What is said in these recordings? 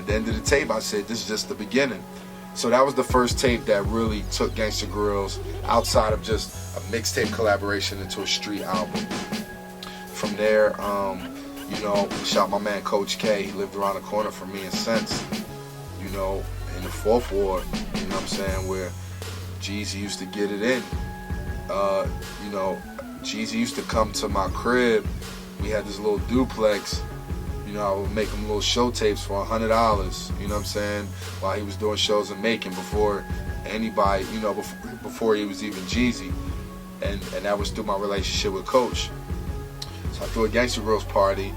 at the end of the tape, I said, this is just the beginning. So that was the first tape that really took Gangsta Grillz outside of just a mixtape collaboration into a street album. From there, you know, shout my man Coach K. He lived around the corner from me in Sense, you know, in the 4th Ward, you know what I'm saying, where Jeezy used to get it in. You know, Jeezy used to come to my crib. We had this little duplex. You know, I would make him little show tapes for $100, you know what I'm saying, while he was doing shows in Macon before anybody, you know, before he was even Jeezy. And that was through my relationship with Coach. So I threw a Gangsta Grillz party.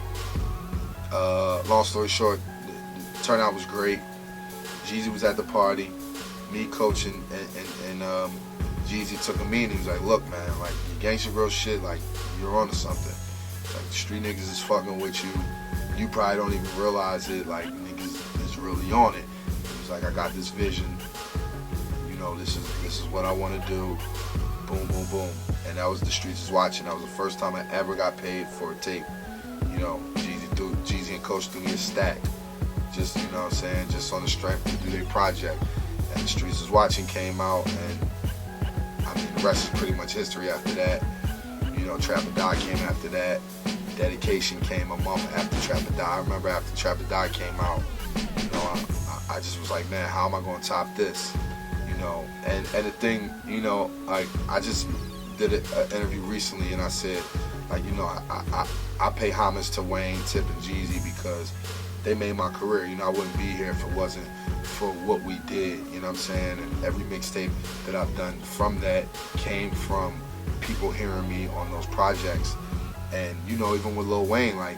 Long story short, the turnout was great. Jeezy was at the party. Me, Coach, and Jeezy took a meeting. He was like, look, man, like, your Gangsta Grillz shit, like, you're onto something. Like, the street niggas is fucking with you. You probably don't even realize it, like, niggas is really on it. He was like, I got this vision. You know, this is what I want to do. Boom, boom, boom. And that was The Streets Is Watching. That was the first time I ever got paid for a tape. You know, Jeezy and Coach threw me a stack. Just, you know what I'm saying, just on the strength to do their project. And The Streets Is Watching came out, and I mean, the rest is pretty much history after that. You know, Trap or Die came after that. Dedication came a month after Trap or Die. I remember after Trap or Die came out, you know, I just was like, man, how am I going to top this? You know, and the thing, you know, like, I just did an interview recently, and I said, like, you know, I pay homage to Wayne, Tip, and Jeezy because they made my career. You know, I wouldn't be here if it wasn't for what we did, you know what I'm saying? And every mixtape that I've done from that came from people hearing me on those projects. And, you know, even with Lil Wayne, like,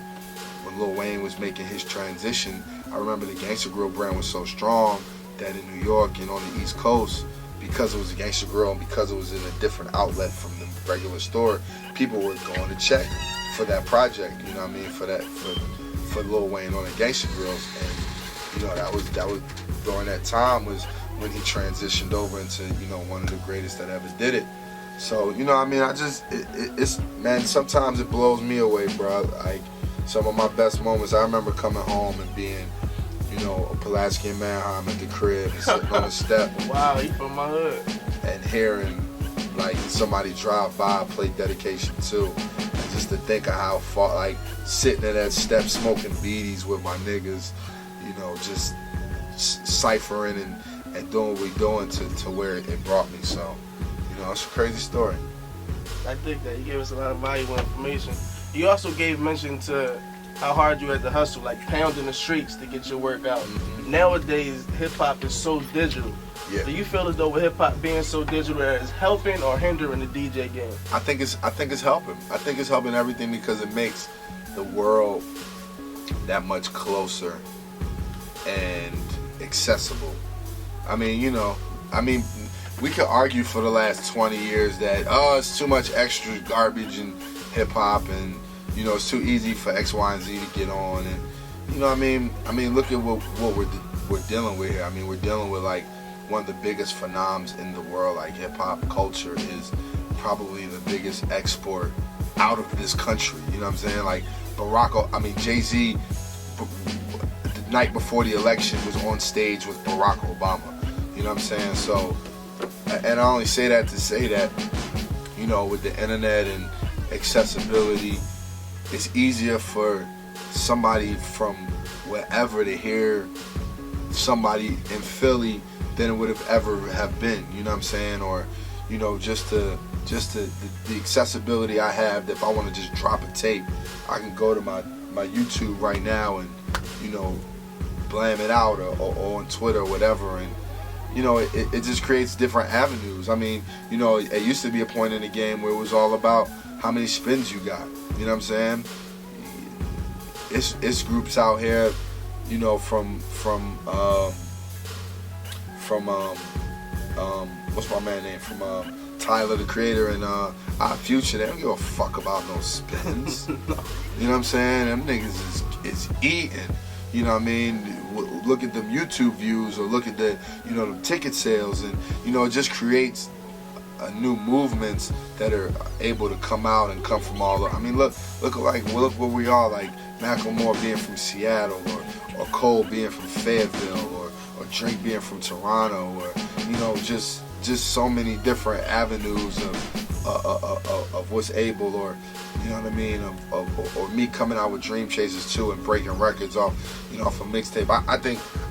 when Lil Wayne was making his transition, I remember the Gangsta Grillz brand was so strong that in New York and on the East Coast, because it was a Gangsta Grillz and because it was in a different outlet from the regular store, people were going to check for that project, you know what I mean, for Lil Wayne on the Gangsta Grillz. And, you know, that was during that time was when he transitioned over into, you know, one of the greatest that ever did it. So, you know, I mean, it's, man, sometimes it blows me away, bro. Like, some of my best moments, I remember coming home and being, you know, a Pulaski and Mannheim at the crib and sitting on the step. Wow, he from my hood. And hearing, like, somebody drive by, play Dedication 2. And just to think of how far, like, sitting at that step smoking beaties with my niggas, you know, just ciphering and doing what we doing to where it brought me. So, you know, it's a crazy story. I think that you gave us a lot of valuable information. You also gave mention to how hard you had to hustle, like pounding the streets to get your work out. Mm-hmm. Nowadays, hip-hop is so digital. Yeah. Do you feel as though with hip-hop being so digital that it's helping or hindering the DJ game? I think it's helping. I think it's helping everything because it makes the world that much closer and accessible. I mean, you know, we could argue for the last 20 years that, oh, it's too much extra garbage in hip-hop and, you know, it's too easy for X, Y, and Z to get on. And, you know what I mean, look at what we're dealing with here. I mean, we're dealing with, like, one of the biggest phenoms in the world. Like, hip-hop culture is probably the biggest export out of this country. You know what I'm saying? Like, Jay-Z, the night before the election, was on stage with Barack Obama. You know what I'm saying? So, and I only say that to say that, you know, with the internet and accessibility, it's easier for somebody from wherever to hear somebody in Philly than it would have ever have been, you know what I'm saying? Or, you know, just the accessibility I have, that if I want to just drop a tape, I can go to my YouTube right now and, you know, blam it out or on Twitter or whatever, and, you know, it just creates different avenues. I mean, you know, it used to be a point in the game where it was all about how many spins you got, you know what I'm saying? It's groups out here, you know, from what's my man name, from Tyler the Creator and Odd Future. They don't give a fuck about no spins. No. You know what I'm saying? Them niggas is eating. You know what I mean? Look at them YouTube views, or look at the, you know, the ticket sales, and, you know, it just creates new movements that are able to come out and come from all over. I mean, look where we are, like Macklemore being from Seattle, or Cole being from Fayetteville, or Drake being from Toronto, or just so many different avenues of what's able, or you know what I mean, or me coming out with Dream Chasers too and breaking records off off a mixtape.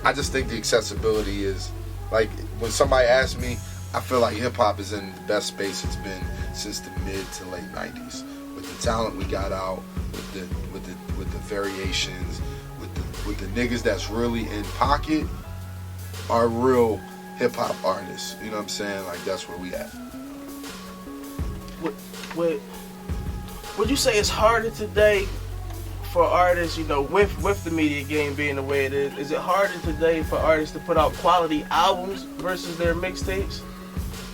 I just think the accessibility is, like, when somebody asks me, I feel like hip hop is in the best space it's been since the mid to late 90s, with the talent we got out, with the variations, with the niggas that's really in pocket are real hip hop artists. You know what I'm saying? Like, that's where we at. Would you say it's harder today for artists, with the media game being the way it is? Is it harder today for artists to put out quality albums versus their mixtapes?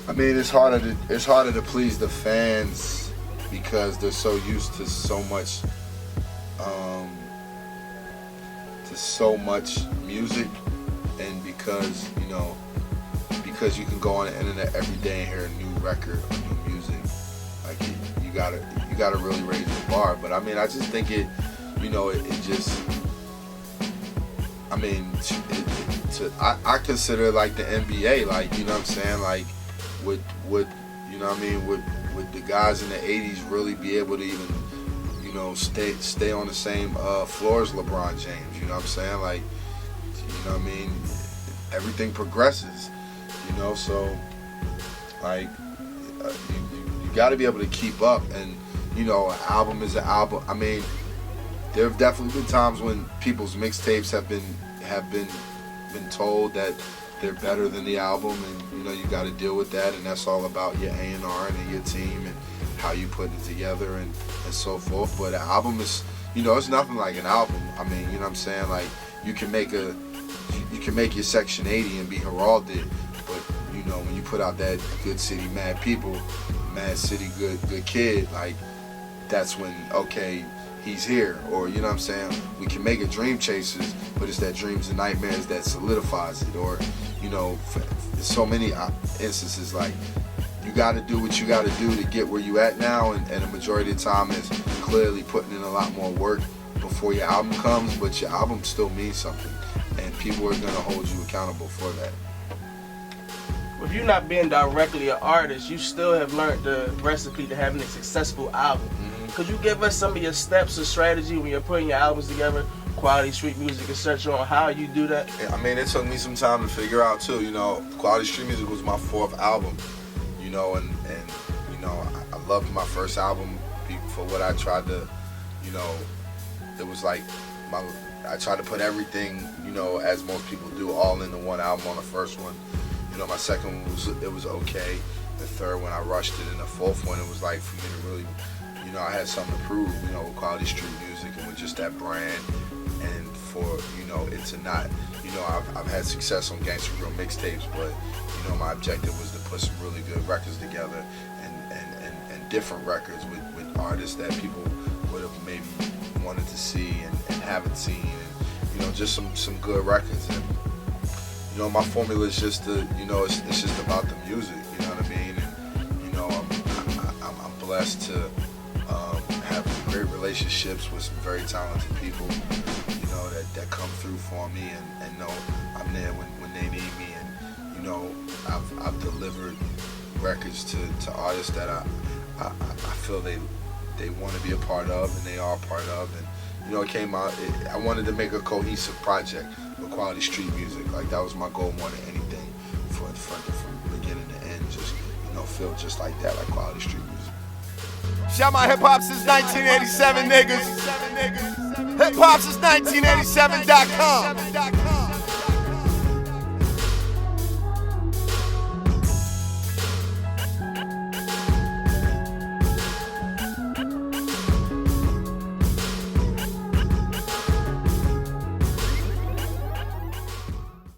I mean, it's harder to please the fans because they're so used to so much music, and because you can go on the internet every day and hear a new record or new music. Like, you gotta really raise the bar. But I mean, I just think it just, I mean, I consider it like the NBA. Like, you know what I'm saying? Like, would the guys in the 80s really be able to even stay on the same floor as LeBron James? You know what I'm saying? Like, you know what I mean? Everything progresses, so like you got to be able to keep up, and an album is an album. I mean, there have definitely been times when people's mixtapes have been told that they're better than the album, and you got to deal with that, and that's all about your A&R and your team and how you put it together and so forth. But an album is, it's nothing like an album. I mean, you know what I'm saying? Like, you can make your Section 80 and be heralded, but when you put out that Good City, Mad People, Mad City, Good Kid, like, that's when, okay, he's here. Or, you know what I'm saying, we can make a Dream Chasers, but it's that Dreams and Nightmares that solidifies it. Or, so many instances, like, you got to do what you got to do to get where you at now, and the majority of the time is clearly putting in a lot more work before your album comes, but your album still means something, and people are going to hold you accountable for that. If you're not being directly an artist, you still have learned the recipe to having a successful album. Mm-hmm. Could you give us some of your steps or strategy when you're putting your albums together, quality street music, etc., on how you do that? I mean, it took me some time to figure out too. Quality Street Music was my 4th album. I loved my first album for what I tried to, it was like I tried to put everything, as most people do, all into one album on the first one. My second one was okay. The third one I rushed it, and the fourth one it was like for me to really, I had something to prove, with Quality Street Music and with just that brand, and for it to not, I've had success on Gangsta Grill mixtapes, but my objective was to put some really good records together, and different records with artists that people would have maybe wanted to see and haven't seen, and just some good records. And my formula is just it's just about the music. You know what I mean? And I'm blessed to have great relationships with some very talented people, that come through for me and know I'm there when they need me. And I've delivered records to artists that I feel they want to be a part of, and they are a part of. And it came out. I wanted to make a cohesive project with Quality Street Music. Like, that was my goal more than anything, from beginning to end. Just feel just like that, like Quality Street Music. Shout my hip hop since 1987, niggas. Hip hop since 1987.com.